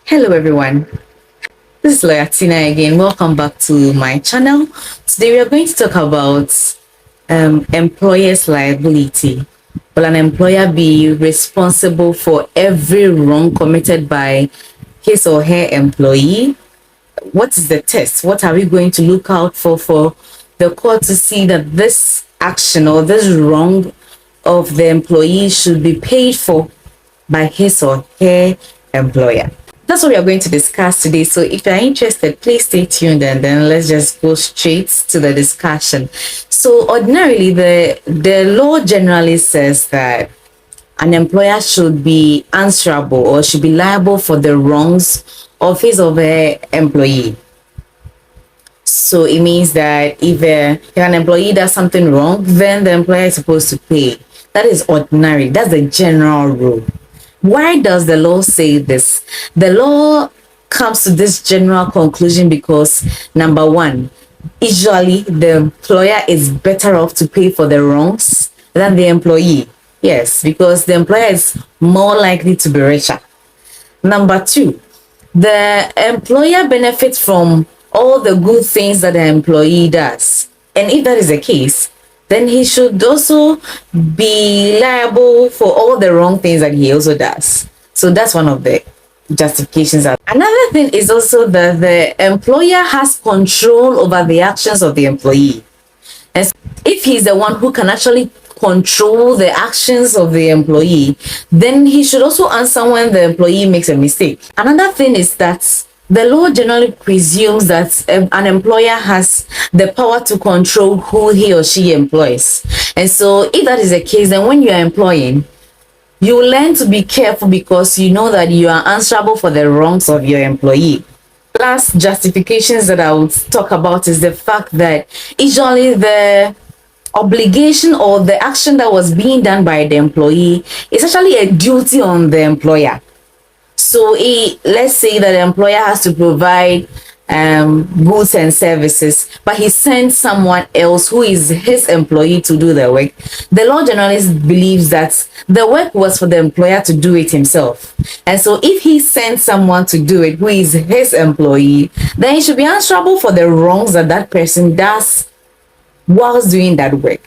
Hello everyone, this is Lawyer Tina again. Welcome back to my channel. Today we are going to talk about employer's liability. Will an employer be responsible for every wrong committed by his or her employee? What is the test? What are we going to look out for the court to see that this action or this wrong of the employee should be paid for by his or her employer? That's what we are going to discuss today. So if you're interested, please stay tuned and then let's just go straight to the discussion. So ordinarily, the law generally says that an employer should be answerable or should be liable for the wrongs of his or her employee. So it means that if an employee does something wrong, then the employer is supposed to pay. That is ordinary. That's the general rule. Why does the law say this? The law comes to this general conclusion because, number one, usually the employer is better off to pay for the wrongs than the employee. Yes, because the employer is more likely to be richer. Number two, the employer benefits from all the good things that the employee does. And if that is the case, then he should also be liable for all the wrong things that he also does. So that's one of the justifications. Another thing is also that the employer has control over the actions of the employee. And if he's the one who can actually control the actions of the employee, then he should also answer when the employee makes a mistake. Another thing is that the law generally presumes that an employer has the power to control who he or she employs. And so if that is the case, then when you are employing, you learn to be careful because you know that you are answerable for the wrongs of your employee. Last justifications that I would talk about is the fact that usually the obligation or the action that was being done by the employee is actually a duty on the employer. So let's say that the employer has to provide goods and services, but he sends someone else who is his employee to do the work. The law generally believes that the work was for the employer to do it himself. And so if he sends someone to do it who is his employee, then he should be answerable for the wrongs that that person does whilst doing that work.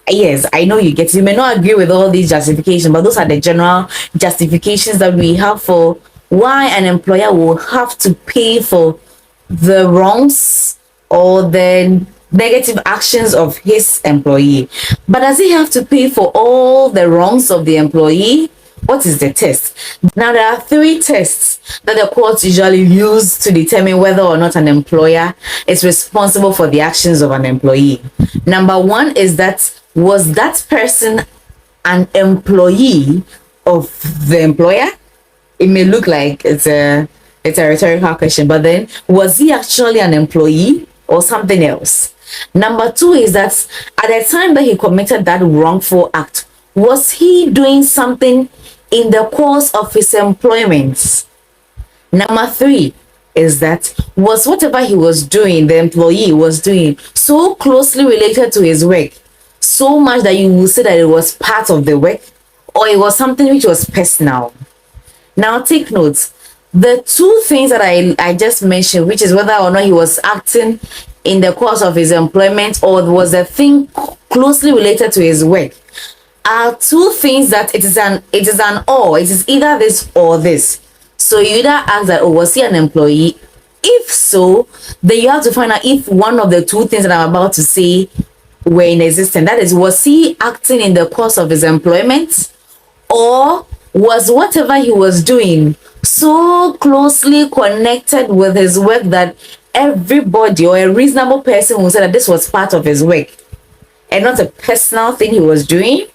Yes, I know you get it. You may not agree with all these justifications, but those are the general justifications that we have for why an employer will have to pay for the wrongs or the negative actions of his employee. But does he have to pay for all the wrongs of the employee? What is the test? Now, there are three tests that the courts usually use to determine whether or not an employer is responsible for the actions of an employee. Number one is that, was that person an employee of the employer? It may look like it's a rhetorical question, but then was he actually an employee or something else? Number two is that at the time that he committed that wrongful act, was he doing something in the course of his employment? Number three is that, was whatever he was doing, the employee was doing, so closely related to his work, so much that you will say that it was part of the work, or it was something which was personal? Now take notes. The two things that I just mentioned, which is whether or not he was acting in the course of his employment or was a thing closely related to his work, are two things that it is an or. It is either this or this. So you either ask that, oh, was he an employee? If so, then you have to find out if one of the two things that I'm about to say were in existence. That is, was he acting in the course of his employment, or was whatever he was doing so closely connected with his work that everybody or a reasonable person will say that this was part of his work and not a personal thing he was doing?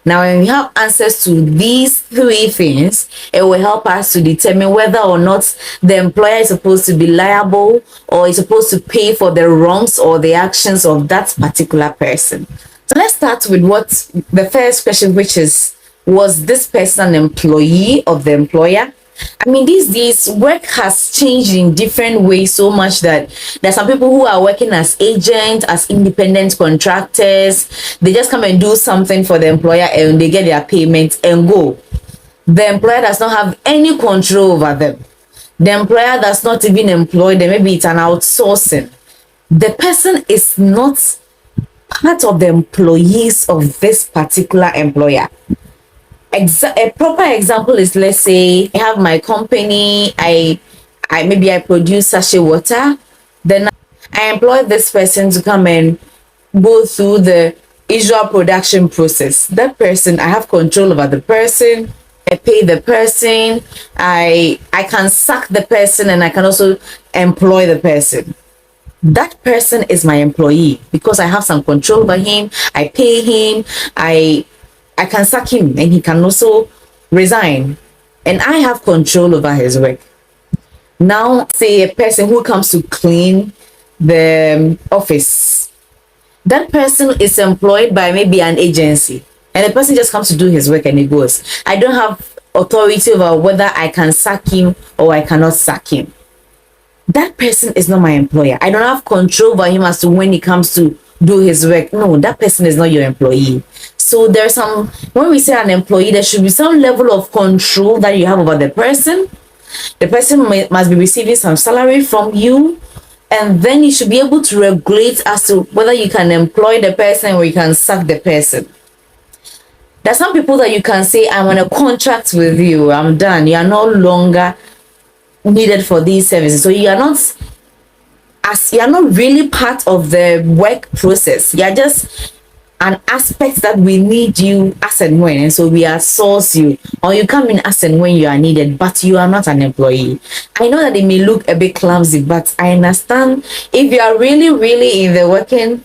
Now, when we have answers to these three things, it will help us to determine whether or not the employer is supposed to be liable or is supposed to pay for the wrongs or the actions of that particular person. So let's start with the first question, which is, was this person an employee of the employer? I mean, these days, work has changed in different ways so much that there are some people who are working as agents, as independent contractors. They just come and do something for the employer and they get their payment and go. The employer does not have any control over them. The employer does not even employ them. Maybe it's an outsourcing. The person is not part of the employees of this particular employer. A proper example is, let's say I have my company, I maybe I produce sachet water, then I employ this person to come and go through the usual production process. That person, I have control over the person. I pay the person. I can sack the person, and I can also employ the person. That person is my employee because I have some control over him. I pay him. I can sack him, and he can also resign, and I have control over his work. Now, say a person who comes to clean the office, that person is employed by maybe an agency, and the person just comes to do his work and he goes. I don't have authority over whether I can sack him or I cannot sack him. That person is not my employer. I don't have control over him as to when he comes to do his work. No, that person is not your employee. So there's some, when we say an employee, there should be some level of control that you have over the person. The person must be receiving some salary from you, and then you should be able to regulate as to whether you can employ the person or you can sack the person. There's some people that you can say, I'm on a contract with you, I'm done, you are no longer needed for these services. So you are not really part of the work process. You are just an aspect that we need you as and when, and so we outsource you, or you come in as and when you are needed, but you are not an employee. I know that it may look a bit clumsy, but I understand if you are really in the working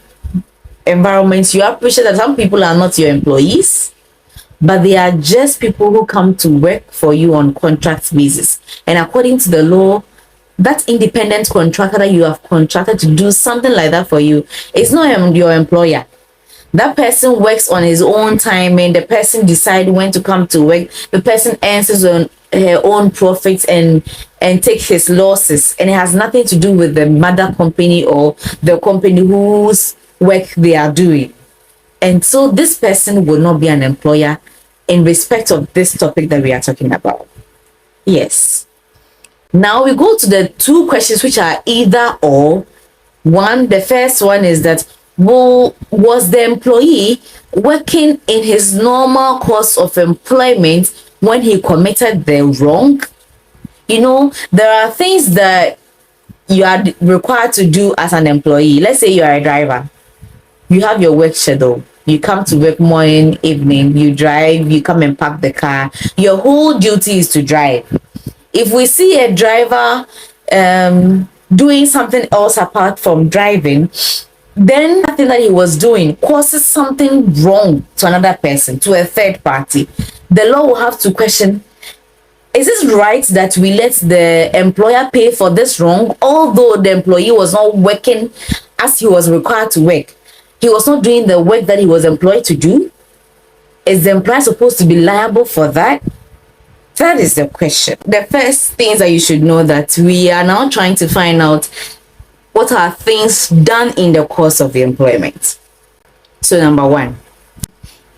environment, you appreciate that some people are not your employees, but they are just people who come to work for you on contract basis. And according to the law, that independent contractor that you have contracted to do something like that for you is not your employer. That person works on his own time, and the person decides when to come to work. The person earns his own profits and takes his losses, and it has nothing to do with the mother company or the company whose work they are doing. And so this person will not be an employer in respect of this topic that we are talking about. Yes. Now we go to the two questions, which are either or. The first one is that, was the employee working in his normal course of employment when he committed the wrong? You know, there are things that you are required to do as an employee. Let's say you are a driver. You have your work schedule. You come to work morning, evening, you drive, you come and park the car. Your whole duty is to drive. If we see a driver doing something else apart from driving, then nothing that he was doing causes something wrong to another person, to a third party. The law will have to question, is it right that we let the employer pay for this wrong, although the employee was not working as he was required to work? He was not doing the work that he was employed to do. Is the employer supposed to be liable for that? That is the question. The first things that you should know, that we are now trying to find out what are things done in the course of the employment. So number one,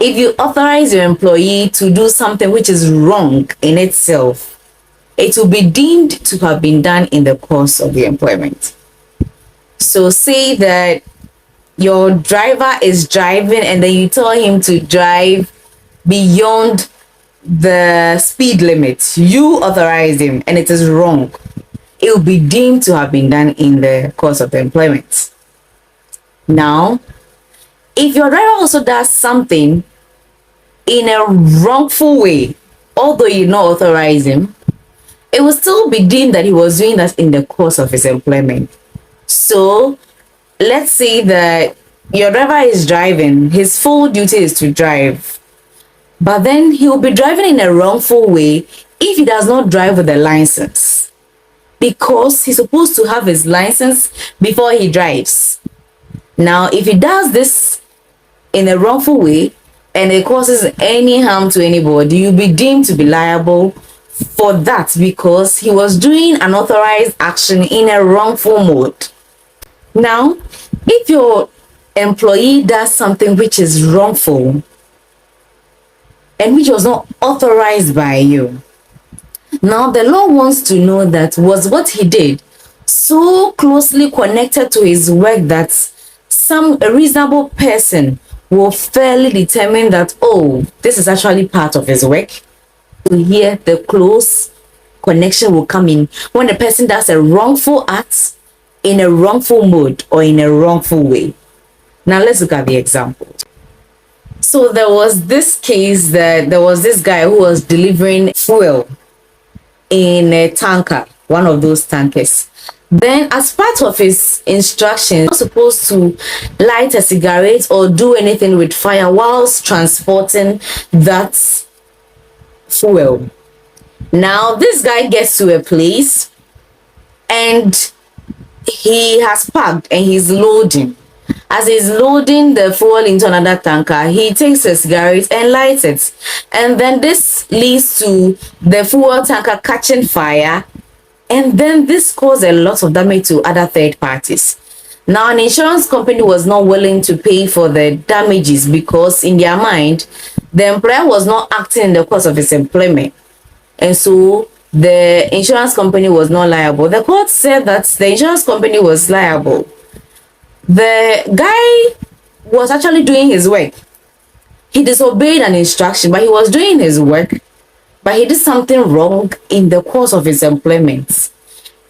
if you authorize your employee to do something which is wrong in itself, it will be deemed to have been done in the course of the employment. So say that your driver is driving and then you tell him to drive beyond the speed limit. You authorize him and it is wrong. It will be deemed to have been done in the course of the employment. Now, if your driver also does something in a wrongful way, although you not authorize him, it will still be deemed that he was doing that in the course of his employment. So let's say that your driver is driving, his full duty is to drive, but then he will be driving in a wrongful way if he does not drive with a license, because he's supposed to have his license before he drives. Now, if he does this in a wrongful way and it causes any harm to anybody, you'll be deemed to be liable for that because he was doing an authorized action in a wrongful mode. Now, if your employee does something which is wrongful, and which was not authorized by you. Now, the law wants to know that was what he did so closely connected to his work that a reasonable person will fairly determine that, oh, this is actually part of his work. Here, the close connection will come in when the person does a wrongful act in a wrongful mode or in a wrongful way. Now, let's look at the example. So there was this case that there was this guy who was delivering fuel in a tanker, one of those tankers. Then, as part of his instructions, not supposed to light a cigarette or do anything with fire whilst transporting that fuel. Now, this guy gets to a place and he has parked and he's loading. As he's loading the fuel into another tanker, he takes a cigarette and lights it. And then this leads to the fuel tanker catching fire. And then this caused a lot of damage to other third parties. Now, an insurance company was not willing to pay for the damages because in their mind, the employer was not acting in the course of his employment. And so the insurance company was not liable. The court said that the insurance company was liable. The guy was actually doing his work. He disobeyed an instruction, but he was doing his work. But he did something wrong in the course of his employment.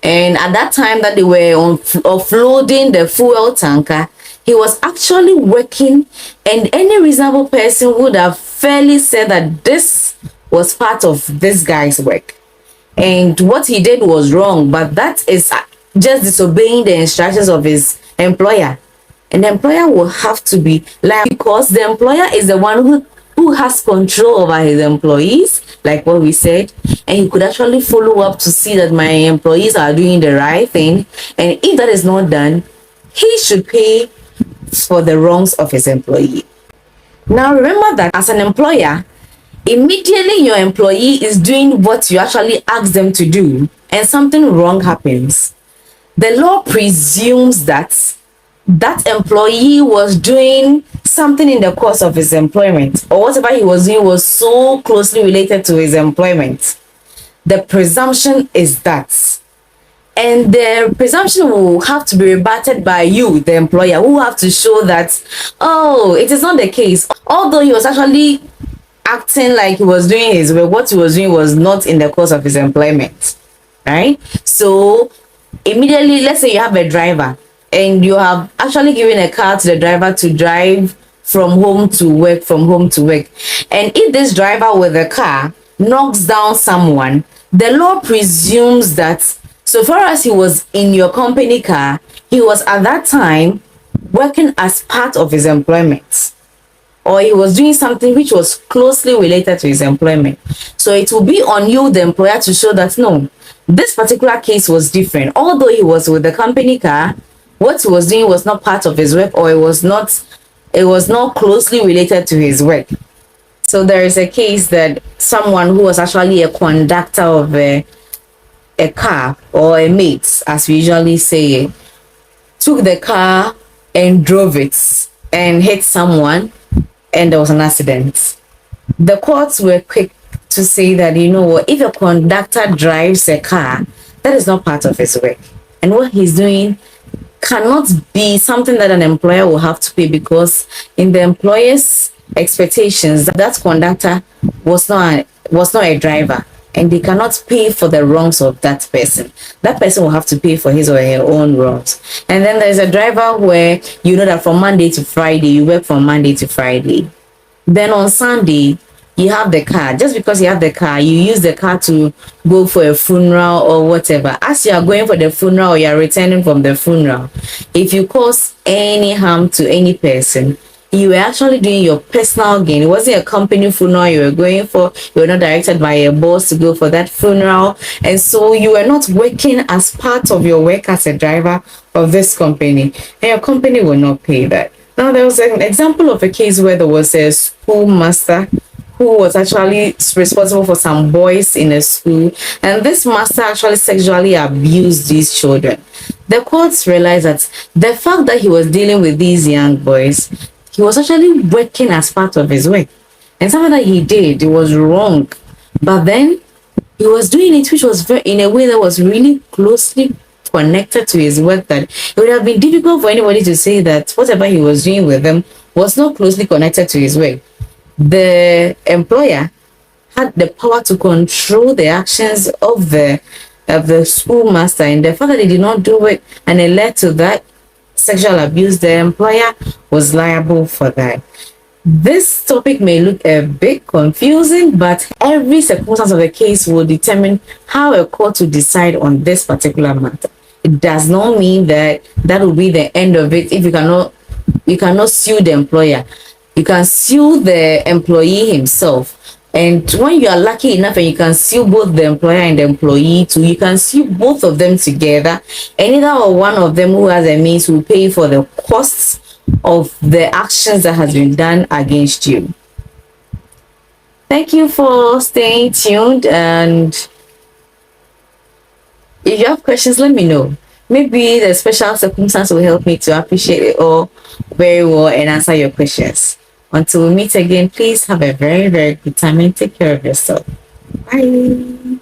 And at that time that they were offloading the fuel tanker, he was actually working, and any reasonable person would have fairly said that this was part of this guy's work. And what he did was wrong, but that is just disobeying the instructions of his employer. And the employer will have to be liable because the employer is the one who has control over his employees, like what we said, and he could actually follow up to see that my employees are doing the right thing. And if that is not done, he should pay for the wrongs of his employee. Now, remember that as an employer, immediately your employee is doing what you actually ask them to do and something wrong happens, the law presumes that that employee was doing something in the course of his employment, or whatever he was doing was so closely related to his employment. The presumption is that. And the presumption will have to be rebutted by you, the employer, who have to show that, oh, it is not the case. Although he was actually acting like he was doing his work, what he was doing was not in the course of his employment, right? So immediately, let's say you have a driver and you have actually given a car to the driver to drive from home to work, and if this driver with the car knocks down someone, the law presumes that so far as he was in your company car, he was at that time working as part of his employment, or he was doing something which was closely related to his employment. So it will be on you, the employer, to show that no, this particular case was different. Although he was with the company car, what he was doing was not part of his work, or it was not closely related to his work. So there is a case that someone who was actually a conductor of a car, or a mate, as we usually say, took the car and drove it and hit someone, and there was an accident. The courts were quick to say that, you know what, if a conductor drives a car, that is not part of his work, and what he's doing cannot be something that an employer will have to pay, because in the employer's expectations, that conductor was not a driver, and they cannot pay for the wrongs of that person. That person will have to pay for his or her own wrongs. And then there's a driver where you know that from Monday to Friday, you work from Monday to Friday. Then on Sunday, you have the car. Just because you have the car, you use the car to go for a funeral or whatever. As you are going for the funeral or you are returning from the funeral, if you cause any harm to any person, you were actually doing your personal gain. It wasn't a company funeral you were going for. You were not directed by a boss to go for that funeral. And so you were not working as part of your work as a driver of this company. And your company will not pay that. Now, there was an example of a case where there was a schoolmaster who was actually responsible for some boys in a school. And this master actually sexually abused these children. The courts realized that the fact that he was dealing with these young boys, he was actually working as part of his work. and something that he did, it was wrong, but then he was doing it which was very, in a way that was really closely connected to his work, that it would have been difficult for anybody to say that whatever he was doing with them was not closely connected to his work. The employer had the power to control the actions of the schoolmaster, and the fact that he did not do it and it led to that sexual abuse, the employer was liable for that. This topic may look a bit confusing, but every circumstance of the case will determine how a court will decide on this particular matter. It does not mean that that will be the end of it. If you cannot sue the employer, you can sue the employee himself. And when you are lucky enough and you can sue both the employer and the employee too, you can sue both of them together, and either or one of them who has a means will pay for the costs of the actions that has been done against you. Thank you for staying tuned, and if you have questions, let me know. Maybe the special circumstance will help me to appreciate it all very well and answer your questions. Until we meet again, please have a very, very good time and take care of yourself. Bye.